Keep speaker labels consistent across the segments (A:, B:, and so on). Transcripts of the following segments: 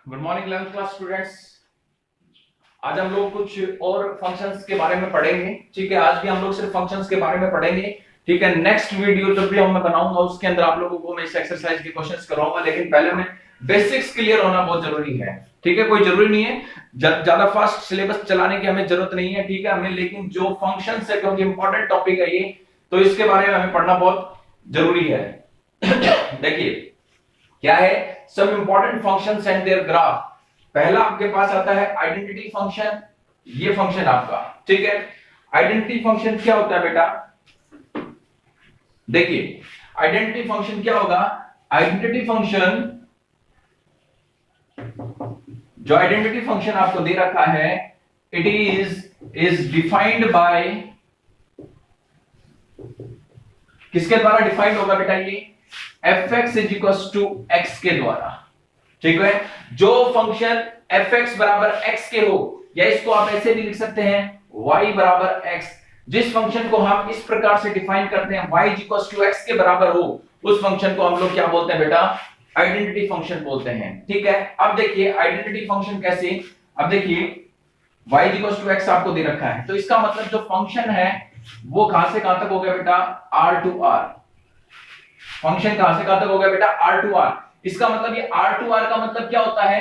A: Good morning 11th class students. आज हम लोग कुछ और फंक्शंस के बारे में पढ़ेंगे। ठीक है, आज भी हम लोग सिर्फ फंक्शंस के बारे में पढ़ेंगे। ठीक है, नेक्स्ट वीडियो जब भी मैं बनाऊंगा उसके अंदर आप लोगों को मैं इस एक्सरसाइज के क्वेश्चंस करवाऊंगा, लेकिन पहले में बेसिक्स क्लियर होना बहुत जरूरी है। ठीक है, कोई जरूरी नहीं है ज्यादा फास्ट सिलेबस चलाने की, हमें जरूरत नहीं है। ठीक है, हमें लेकिन जो फंक्शंस है, क्योंकि इंपॉर्टेंट टॉपिक है ये, तो इसके बारे में हमें पढ़ना बहुत जरूरी है। देखिए क्या है, some important functions and their graph. पहला आपके पास आता है आइडेंटिटी फंक्शन। ये फंक्शन आपका, ठीक है, आइडेंटिटी फंक्शन क्या होता है बेटा? देखिए आइडेंटिटी फंक्शन क्या होगा। आइडेंटिटी फंक्शन, जो आइडेंटिटी फंक्शन आपको दे रखा है, इट इज डिफाइंड बाय, किसके द्वारा डिफाइंड होगा बेटा? ये fx is equal to x के द्वारा। ठीक है, जो फंक्शन fx बराबर x के हो, या इसको आप ऐसे भी लिख सकते हैं y बराबर x, जिस फंक्शन को हम इस प्रकार से डिफाइन करते हैं y is equal to x के बराबर हो, उस फंक्शन को हम लोग क्या बोलते हैं बेटा? आइडेंटिटी फंक्शन बोलते हैं। ठीक है, अब देखिए आइडेंटिटी फंक्शन कैसे। अब देखिए y is equal to x आपको दे रखा है, तो इसका मतलब जो फंक्शन है वो कहां से कहां तक हो गया बेटा? r to r। फंक्शन कहां से कहां तक हो गया बेटा? r to r। इसका मतलब ये r टू r का मतलब क्या होता है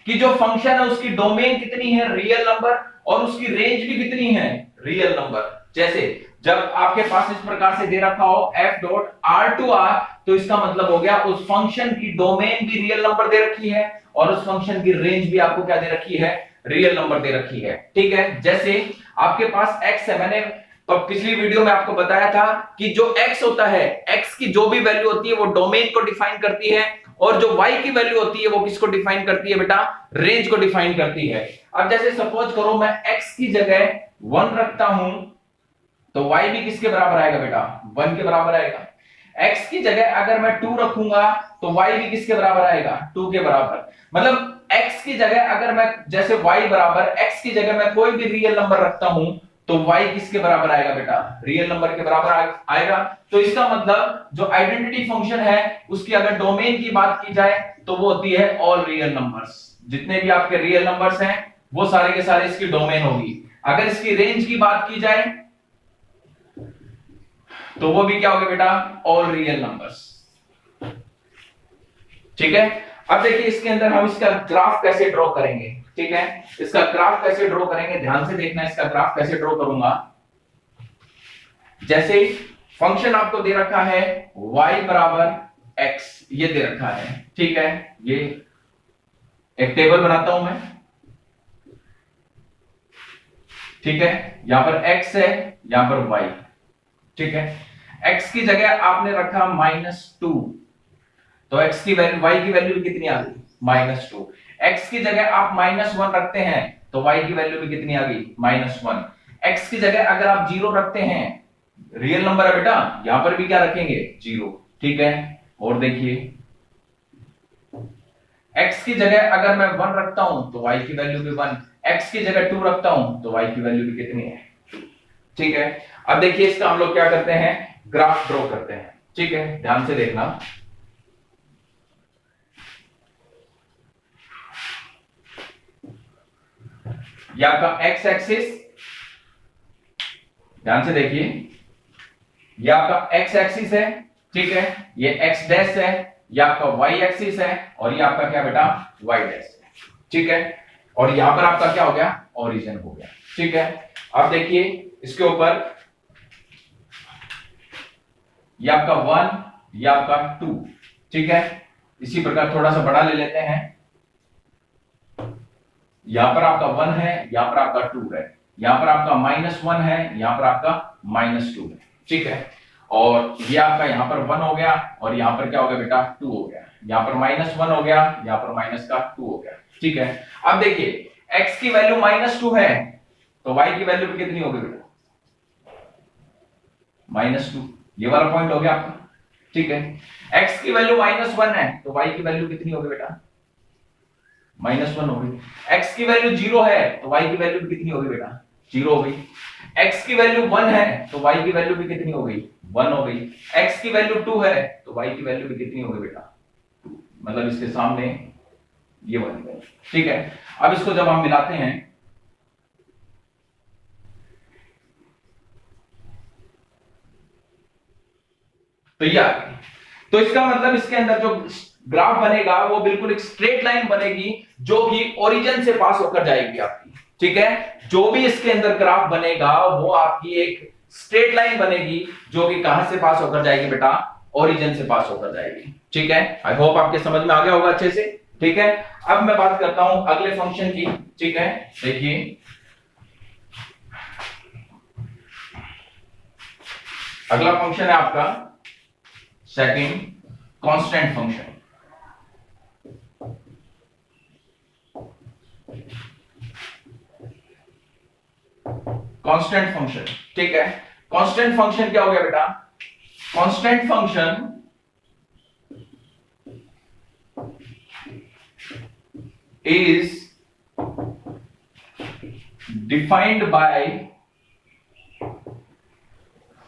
A: कि जो फंक्शन है उसकी डोमेन कितनी है? रियल नंबर, और उसकी रेंज भी कितनी है? Real number. जैसे जब आपके पास इस प्रकार से दे रखा हो f dot r to r, तो इसका मतलब हो गया उस फंक्शन की डोमेन भी रियल नंबर दे रखी है, और उस फंक्शन की रेंज भी आपको क्या दे रखी है? रियल नंबर दे रखी है। ठीक है, जैसे आपके पास x है, मैंने तो पिछली वीडियो में आपको बताया था कि जो x होता है, x की जो भी वैल्यू होती है वो डोमेन को डिफाइन करती है, और जो y की वैल्यू होती है वो किसको डिफाइन करती है बेटा? रेंज को डिफाइन करती है। अब जैसे सपोज करो मैं x की जगह 1 रखता हूं, तो y भी किसके बराबर आएगा बेटा? 1 के बराबर आएगा। x की जगह अगर मैं 2 रखूंगा, तो y भी किसके बराबर आएगा? 2 के बराबर। मतलब x की जगह अगर मैं जैसे y बराबर, x की जगह मैं कोई भी रियल नंबर रखता हूं, तो y किसके बराबर आएगा बेटा? रियल नंबर के बराबर आएगा। तो इसका मतलब जो आइडेंटिटी फंक्शन है उसकी अगर डोमेन की बात की जाए तो वो होती है ऑल रियल नंबर्स। जितने भी आपके रियल नंबर्स हैं वो सारे के सारे इसकी डोमेन होगी। अगर इसकी रेंज की बात की जाए तो वो भी क्या होगा बेटा? All real numbers. ठीक है, अब देखिए इसके अंदर हम इसका ग्राफ कैसे ड्रॉ करेंगे। ठीक है, इसका ग्राफ कैसे ड्रॉ करेंगे, ध्यान से देखना। इसका ग्राफ कैसे ड्रॉ करूंगा, जैसे फंक्शन आपको दे रखा है y बराबर x, ये दे रखा है। ठीक है, ये एक टेबल बनाता हूं मैं। ठीक है, यहां पर x है, यहां पर y। ठीक है, x की जगह आपने रखा -2, तो x की वैल्यू, y की वैल्यू भी कितनी आ गई? -2। x की जगह आप -1 रखते हैं, तो y की वैल्यू भी कितनी आ गई? -1। x की जगह अगर आप 0 रखते हैं, रियल नंबर है बेटा, यहां पर भी क्या रखेंगे? 0। ठीक है, और देखिए x की जगह अगर मैं 1 रखता हूं, तो y की वैल्यू भी 1। x की जगह 2 रखता हूं, तो y की वैल्यू भी कितनी है? 2। ठीक है, अब देखिए इसका हम लोग क्या करते हैं? ग्राफ ड्रॉ करते हैं। ठीक है, ध्यान से देखना। ये आपका x एक्सिस, ध्यान से देखिए, ये आपका x एक्सिस है। ठीक है, ये x डैश है, ये आपका y एक्सिस है, और ये आपका क्या बेटा? y डैश है। ठीक है, और यहां पर आपका क्या हो गया? ओरिजिन हो गया। ठीक है, अब देखिए इसके ऊपर ये आपका 1, ये आपका 2। ठीक है, इसी प्रकार थोड़ा सा बड़ा ले लेते हैं। यहां पर आपका 1 है, यहां पर आपका 2 है, यहां पर आपका -1 है, यहां पर आपका -2 है। ठीक है, और ये आपका यहां पर 1 हो गया, और यहां पर क्या हो गया बेटा? 2 हो गया। यहां पर -1 हो गया, यहां पर -2 हो गया। ठीक है, अब देखिए x की वैल्यू -2 है, तो y की वैल्यू कितनी होगी बेटा? -2। ये वाला पॉइंट हो गया आपका। ठीक है, x की वैल्यू -1 है, तो y की वैल्यू कितनी होगी बेटा? -1 होगी। x की वैल्यू 0 है, तो y की वैल्यू कितनी होगी बेटा? 0 हो गई। x की वैल्यू 1 है, तो y की वैल्यू भी कितनी हो गई? 1 हो गई। x की वैल्यू 2 है, तो y की वैल्यू भी कितनी होगी बेटा? 2। मतलब इसके सामने ये वाली वैल्यू, ठीक है। अब इसको जब हम मिलाते हैं तो ये आ गई। तो इसका मतलब इसके अंदर जो ग्राफ बनेगा वो बिल्कुल एक स्ट्रेट लाइन बनेगी जो कि ओरिजिन से पास होकर जाएगी आपकी, ठीक है। जो भी इसके अंदर ग्राफ बनेगा वो आपकी एक स्ट्रेट लाइन बनेगी जो कि कहां से पास होकर जाएगी बेटा, ओरिजिन से पास होकर जाएगी, ठीक है। आई होप आपके समझ में आ गया होगा अच्छे से, ठीक है। अब मैं बात करता हूं अगले फंक्शन की, ठीक है। देखिए अगला फंक्शन है आपका second constant function. Constant function, ठीक है। कांस्टेंट फंक्शन क्या हो गया बेटा, constant function is defined by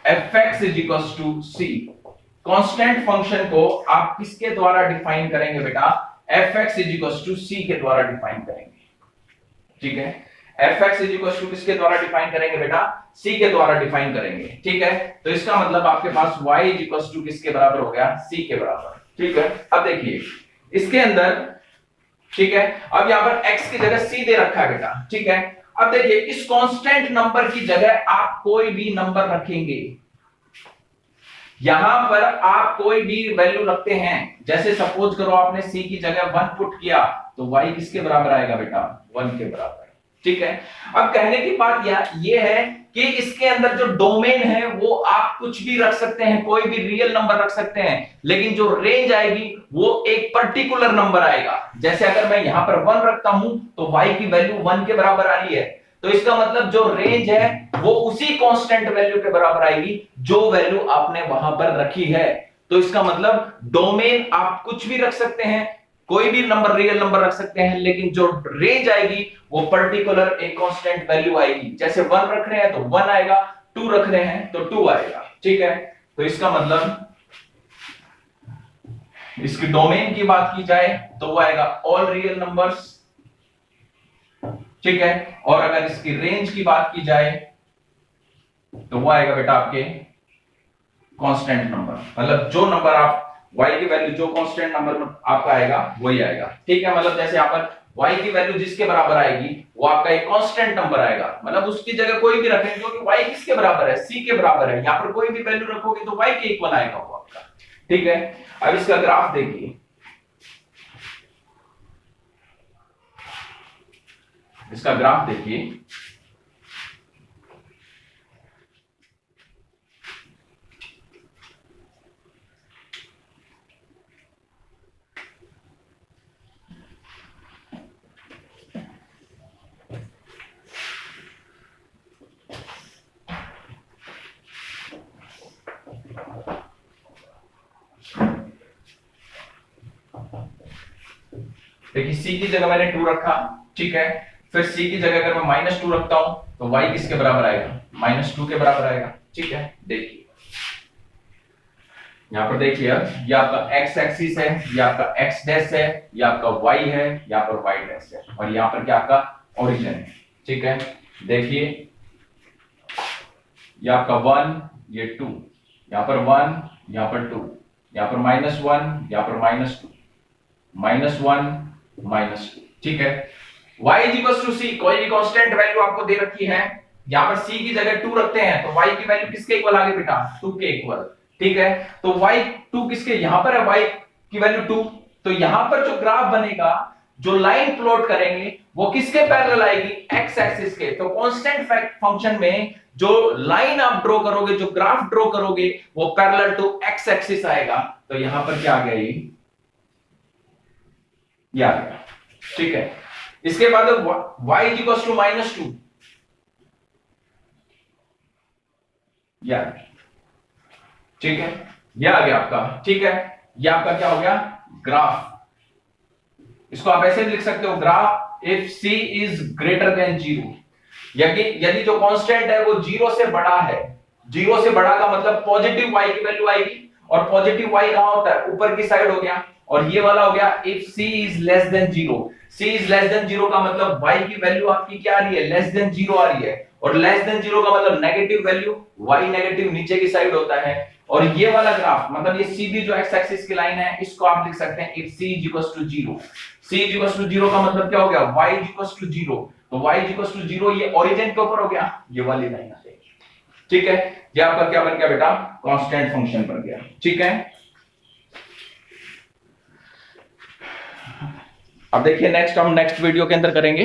A: fx is equals to c। Constant function को आप किसके द्वारा डिफाइन करेंगे बेटा, fx is equals to c के द्वारा डिफाइन करेंगे, ठीक है। fx is equals to किसके द्वारा डिफाइन करेंगे बेटा, c के द्वारा डिफाइन करेंगे, ठीक है। तो इसका मतलब आपके पास y is equals to किसके बराबर हो गया, c के बराबर, ठीक है। अब देखिए इसके अंदर, ठीक है, अब यहां पर x की जगह c दे रखा है बेटा, ठीक है। अब देखिए इस कांस्टेंट नंबर की जगह आप कोई भी नंबर रखेंगे, यहां पर आप कोई भी वैल्यू रखते हैं, जैसे सपोज करो आपने c की जगह 1 पुट किया तो y किसके बराबर आएगा बेटा, 1 के बराबर, ठीक है। अब कहने की बात ये है कि इसके अंदर जो डोमेन है वो आप कुछ भी रख सकते हैं, कोई भी रियल नंबर रख सकते हैं, लेकिन जो रेंज आएगी वो एक पर्टिकुलर नंबर आएगा। जैसे अगर मैं यहां पर 1 रखता हूं तो y की वैल्यू 1 के बराबर आ रही है, तो इसका मतलब जो रेंज है वो उसी कांस्टेंट वैल्यू के बराबर आएगी जो वैल्यू आपने वहां पर रखी है। तो इसका मतलब डोमेन आप कुछ भी रख सकते हैं, कोई भी नंबर रियल नंबर रख सकते हैं, लेकिन जो रेंज आएगी वो पर्टिकुलर एक कांस्टेंट वैल्यू आएगी। जैसे 1 रख रहे हैं तो 1 आएगा, 2 रख रहे हैं तो 2 आएगा, ठीक है। तो इसका मतलब इसकी डोमेन की बात की जाए तो वो आएगा ऑल रियल नंबर्स, ठीक है। और अगर इसकी रेंज की बात की जाए तो वो आएगा बेटा आपके कांस्टेंट नंबर, मतलब जो नंबर आप y की वैल्यू जो कांस्टेंट नंबर आपका आएगा वही आएगा, ठीक है। मतलब जैसे यहां पर y की वैल्यू जिसके बराबर आएगी वो आपका एक कांस्टेंट नंबर आएगा, मतलब उसकी जगह कोई भी रखेंगे क्योंकि y किसके बराबर है, c के बराबर है। यहां पर कोई भी वैल्यू रखोगे तो y के इक्वल आएगा वो आपका, ठीक है। अब इसका ग्राफ देखिए, इसका ग्राफ देखिए, देखिए c की जगह मैंने 2 रखा, ठीक है। फिर c की जगह अगर मैं -2 रखता हूं तो y किसके बराबर आएगा, -2 के बराबर आएगा, ठीक है। देखिए यहां पर देखिए ये आपका x एक्सिस है, ये आपका x डैश है, ये आपका y है, यहाँ पर y डैश है, और यहाँ पर क्या आपका ओरिजिन है, ठीक है। देखिए ये आपका 1, ये 2, यहाँ पर 1, यहाँ पर 2, यहाँ पर -1, यहाँ पर -2, -1, -2, ठीक है। y c, कोई भी कांस्टेंट वैल्यू आपको दे रखी है, यहाँ पर c की जगह 2 रखते हैं तो y की वैल्यू किसके इक्वल आ गई बेटा, 2 के इक्वल, ठीक है। तो y2 किसके, यहां पर है y की वैल्यू 2, तो यहां पर जो ग्राफ बनेगा, जो लाइन प्लॉट करेंगे वो किसके पैरेलल आएगी, x एक्सिस के। तो कांस्टेंट फंक्शन में जो लाइन आप ड्रॉ करोगे, जो ग्राफ ड्रॉ करोगे वो पैरेलल टू x एक्सिस आएगा। तो यहां पर क्या आ गया, ये आ गया, ठीक है। इसके बाद y -2, या ठीक है, ये आ गया आपका, ठीक है। ये आपका क्या हो गया, ग्राफ। इसको आप ऐसे लिख सकते हो, graph if c is greater than 0, यदि जो कांस्टेंट है वो 0 से बड़ा है, 0 से बड़ा का मतलब पॉजिटिव y की वैल्यू आएगी, और पॉजिटिव y कहां होता है, ऊपर की साइड हो गया। और ये वाला हो गया if c is less than 0, c is less than 0 का मतलब y की वैल्यू आपकी क्या आ रही है, लेस देन 0 आ रही है। और लेस देन 0 का मतलब नेगेटिव वैल्यू, y नेगेटिव नीचे की साइड होता है। और ये वाला ग्राफ मतलब ये सीधी जो x एक्सिस की लाइन है, इसको आप लिख सकते हैं if c is equal to 0। c is equal to 0 का मतलब क्या हो गया, y इज इक्वल टू 0। तो y इज इक्वल टू 0 ये ओरिजिन के ऊपर हो गया, ये वाली लाइन आ जाएगी। ठीक है, ये आपका क्या बन गया बेटा, कांस्टेंट फंक्शन बन गया। ठीक है, अब देखिए नेक्स्ट हम नेक्स्ट वीडियो के अंदर करेंगे।